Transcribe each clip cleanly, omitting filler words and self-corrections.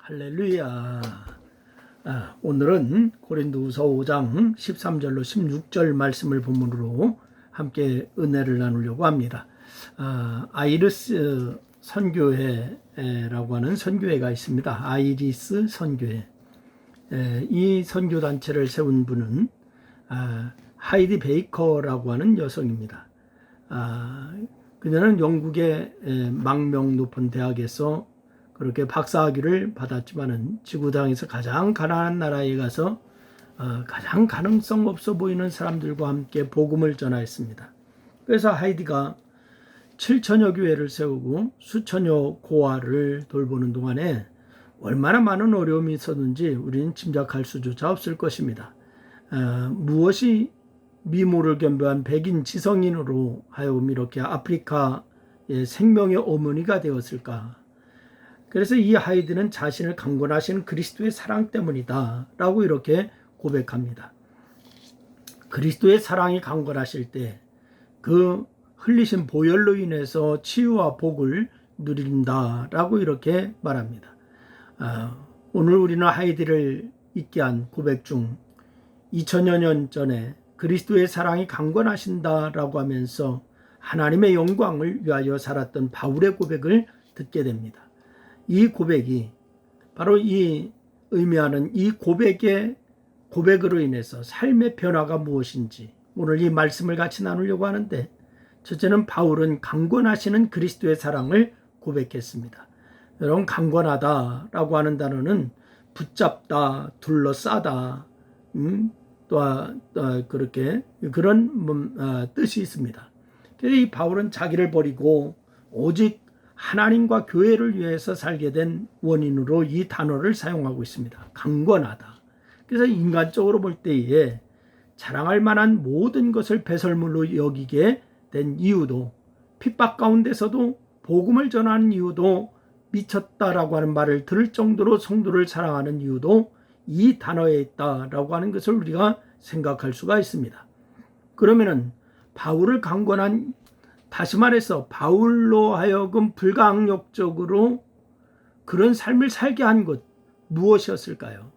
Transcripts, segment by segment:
할렐루야. 오늘은 고린도후서 5장 13절로 16절 말씀을 본문으로 함께 은혜를 나누려고 합니다. 아이리스 선교회라고 하는 선교회가 있습니다. 아이리스 선교회. 이 선교단체를 세운 분은 하이디 베이커라고 하는 여성입니다. 그녀는 영국의 망명 높은 대학에서 그렇게 박사학위를 받았지만은 지구상에서 가장 가난한 나라에 가서 가장 가능성 없어 보이는 사람들과 함께 복음을 전하였습니다. 그래서 하이디가 7천여 교회를 세우고 수천여 고아를 돌보는 동안에 얼마나 많은 어려움이 있었는지 우리는 짐작할 수조차 없을 것입니다. 무엇이 미모를 겸비한 백인 지성인으로 하여금 이렇게 아프리카의 생명의 어머니가 되었을까? 그래서 이 하이드는 자신을 강권하신 그리스도의 사랑 때문이다 라고 이렇게 고백합니다. 그리스도의 사랑이 강권하실 때 그 흘리신 보혈로 인해서 치유와 복을 누린다 라고 이렇게 말합니다. 오늘 우리는 하이드를 있게 한 고백 중 2000여 년 전에 그리스도의 사랑이 강권하신다 라고 하면서 하나님의 영광을 위하여 살았던 바울의 고백을 듣게 됩니다. 이 고백이 바로 이 의미하는 이 고백으로 인해서 삶의 변화가 무엇인지 오늘 이 말씀을 같이 나누려고 하는데, 첫째는 바울은 강권하시는 그리스도의 사랑을 고백했습니다. 여러분, 강권하다라고 하는 단어는 붙잡다, 둘러싸다, 또 그렇게 그런 뜻이 있습니다. 그래서 이 바울은 자기를 버리고 오직 하나님과 교회를 위해서 살게 된 원인으로 이 단어를 사용하고 있습니다. 강권하다. 그래서 인간적으로 볼 때에 자랑할 만한 모든 것을 배설물로 여기게 된 이유도, 핍박 가운데서도 복음을 전하는 이유도, 미쳤다라고 하는 말을 들을 정도로 성도를 사랑하는 이유도 이 단어에 있다라고 하는 것을 우리가 생각할 수가 있습니다. 그러면은 바울을 강권한, 다시 말해서 바울로 하여금 불가항력적으로 그런 삶을 살게 한 것 무엇이었을까요?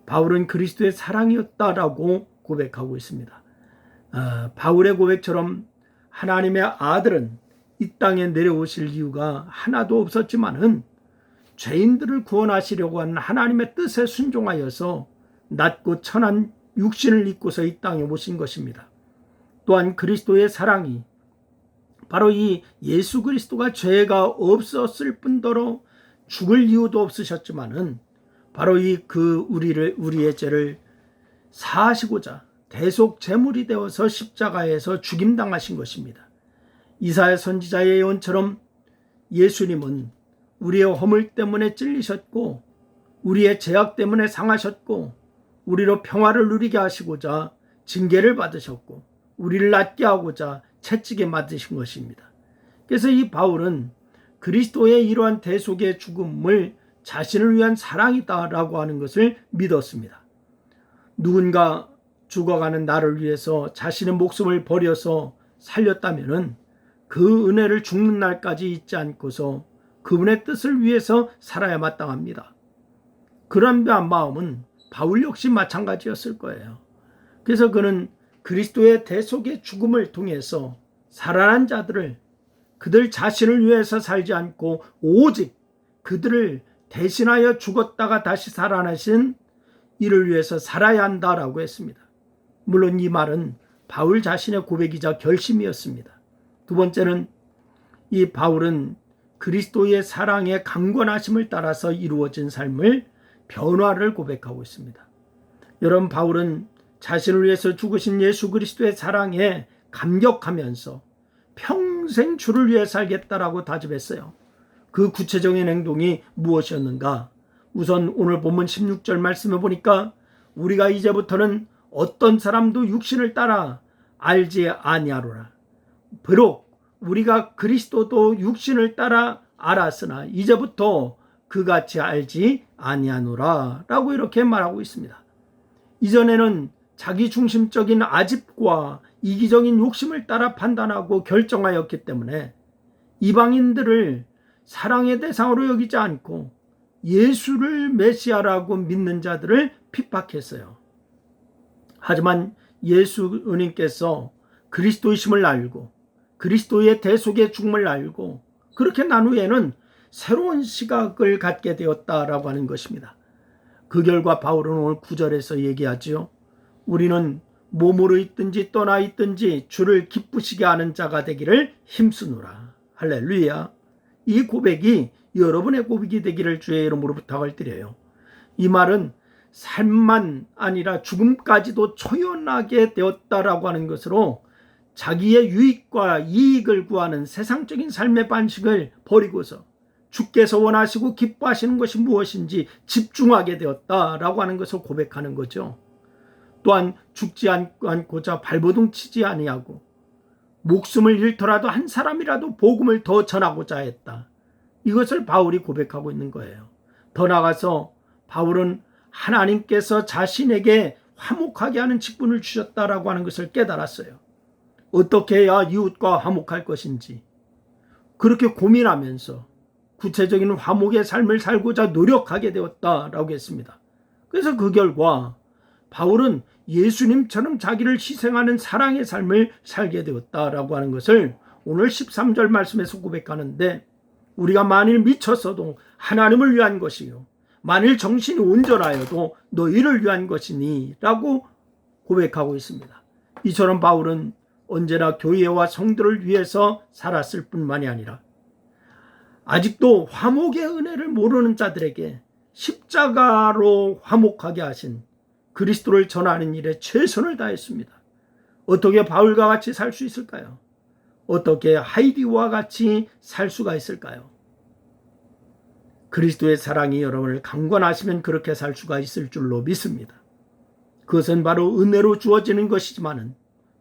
바울은 그리스도의 사랑이었다라고 고백하고 있습니다. 바울의 고백처럼 하나님의 아들은 이 땅에 내려오실 이유가 하나도 없었지만은 죄인들을 구원하시려고 하는 하나님의 뜻에 순종하여서 낮고 천한 육신을 입고서 이 땅에 오신 것입니다. 또한 그리스도의 사랑이 바로 이 예수 그리스도가 죄가 없었을 뿐더러 죽을 이유도 없으셨지만은 바로 우리의 죄를 사하시고자 대속 제물이 되어서 십자가에서 죽임당하신 것입니다. 이사야 선지자의 예언처럼 예수님은 우리의 허물 때문에 찔리셨고 우리의 죄악 때문에 상하셨고 우리로 평화를 누리게 하시고자 징계를 받으셨고 우리를 낫게 하고자 채찍에 맞으신 것입니다. 그래서 이 바울은 그리스도의 이러한 대속의 죽음을 자신을 위한 사랑이다라고 하는 것을 믿었습니다. 누군가 죽어가는 나를 위해서 자신의 목숨을 버려서 살렸다면은 그 은혜를 죽는 날까지 잊지 않고서 그분의 뜻을 위해서 살아야 마땅합니다. 그런 마음은 바울 역시 마찬가지였을 거예요. 그래서 그는 그리스도의 대속의 죽음을 통해서 살아난 자들을, 그들 자신을 위해서 살지 않고 오직 그들을 대신하여 죽었다가 다시 살아나신 이를 위해서 살아야 한다라고 했습니다. 물론 이 말은 바울 자신의 고백이자 결심이었습니다. 두 번째는 이 바울은 그리스도의 사랑의 강권하심을 따라서 이루어진 삶을, 변화를 고백하고 있습니다. 여러분, 바울은 자신을 위해서 죽으신 예수 그리스도의 사랑에 감격하면서 평생 주를 위해 살겠다라고 다짐했어요. 그 구체적인 행동이 무엇이었는가? 우선 오늘 본문 16절 말씀해 보니까 우리가 이제부터는 어떤 사람도 육신을 따라 알지 아니하노라. 비록 우리가 그리스도도 육신을 따라 알았으나 이제부터 그같이 알지 아니하노라 라고 이렇게 말하고 있습니다. 이전에는 자기 중심적인 아집과 이기적인 욕심을 따라 판단하고 결정하였기 때문에 이방인들을 사랑의 대상으로 여기지 않고 예수를 메시아라고 믿는 자들을 핍박했어요. 하지만 예수님께서 그리스도이심을 알고 그리스도의 대속의 죽음을 알고 그렇게 난 후에는 새로운 시각을 갖게 되었다라고 하는 것입니다. 그 결과 바울은 오늘 9절에서 얘기하지요. 우리는 몸으로 있든지 떠나 있든지 주를 기쁘시게 하는 자가 되기를 힘쓰노라. 할렐루야. 이 고백이 여러분의 고백이 되기를 주의 이름으로 부탁을 드려요. 이 말은 삶만 아니라 죽음까지도 초연하게 되었다라고 하는 것으로 자기의 유익과 이익을 구하는 세상적인 삶의 반식을 버리고서 주께서 원하시고 기뻐하시는 것이 무엇인지 집중하게 되었다라고 하는 것을 고백하는 거죠. 또한 죽지 않고자 발버둥 치지 아니하고 목숨을 잃더라도 한 사람이라도 복음을 더 전하고자 했다. 이것을 바울이 고백하고 있는 거예요. 더 나아가서 바울은 하나님께서 자신에게 화목하게 하는 직분을 주셨다라고 하는 것을 깨달았어요. 어떻게 해야 이웃과 화목할 것인지 그렇게 고민하면서 구체적인 화목의 삶을 살고자 노력하게 되었다라고 했습니다. 그래서 그 결과 바울은 예수님처럼 자기를 희생하는 사랑의 삶을 살게 되었다라고 하는 것을 오늘 13절 말씀에서 고백하는데, 우리가 만일 미쳤어도 하나님을 위한 것이요 만일 정신이 온전하여도 너희를 위한 것이니 라고 고백하고 있습니다. 이처럼 바울은 언제나 교회와 성도를 위해서 살았을 뿐만이 아니라 아직도 화목의 은혜를 모르는 자들에게 십자가로 화목하게 하신 그리스도를 전하는 일에 최선을 다했습니다. 어떻게 바울과 같이 살 수 있을까요? 어떻게 하이디와 같이 살 수가 있을까요? 그리스도의 사랑이 여러분을 강권하시면 그렇게 살 수가 있을 줄로 믿습니다. 그것은 바로 은혜로 주어지는 것이지만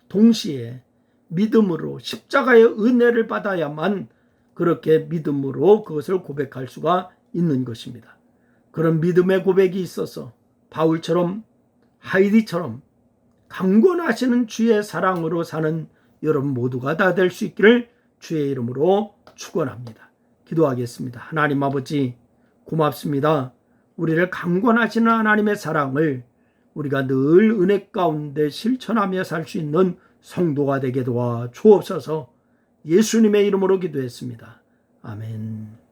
동시에 믿음으로 십자가의 은혜를 받아야만 그렇게 믿음으로 그것을 고백할 수가 있는 것입니다. 그런 믿음의 고백이 있어서 바울처럼 하이디처럼 강권하시는 주의 사랑으로 사는 여러분 모두가 다 될 수 있기를 주의 이름으로 축원합니다. 기도하겠습니다. 하나님 아버지 고맙습니다. 우리를 강권하시는 하나님의 사랑을 우리가 늘 은혜 가운데 실천하며 살 수 있는 성도가 되게 도와 주옵소서. 예수님의 이름으로 기도했습니다. 아멘.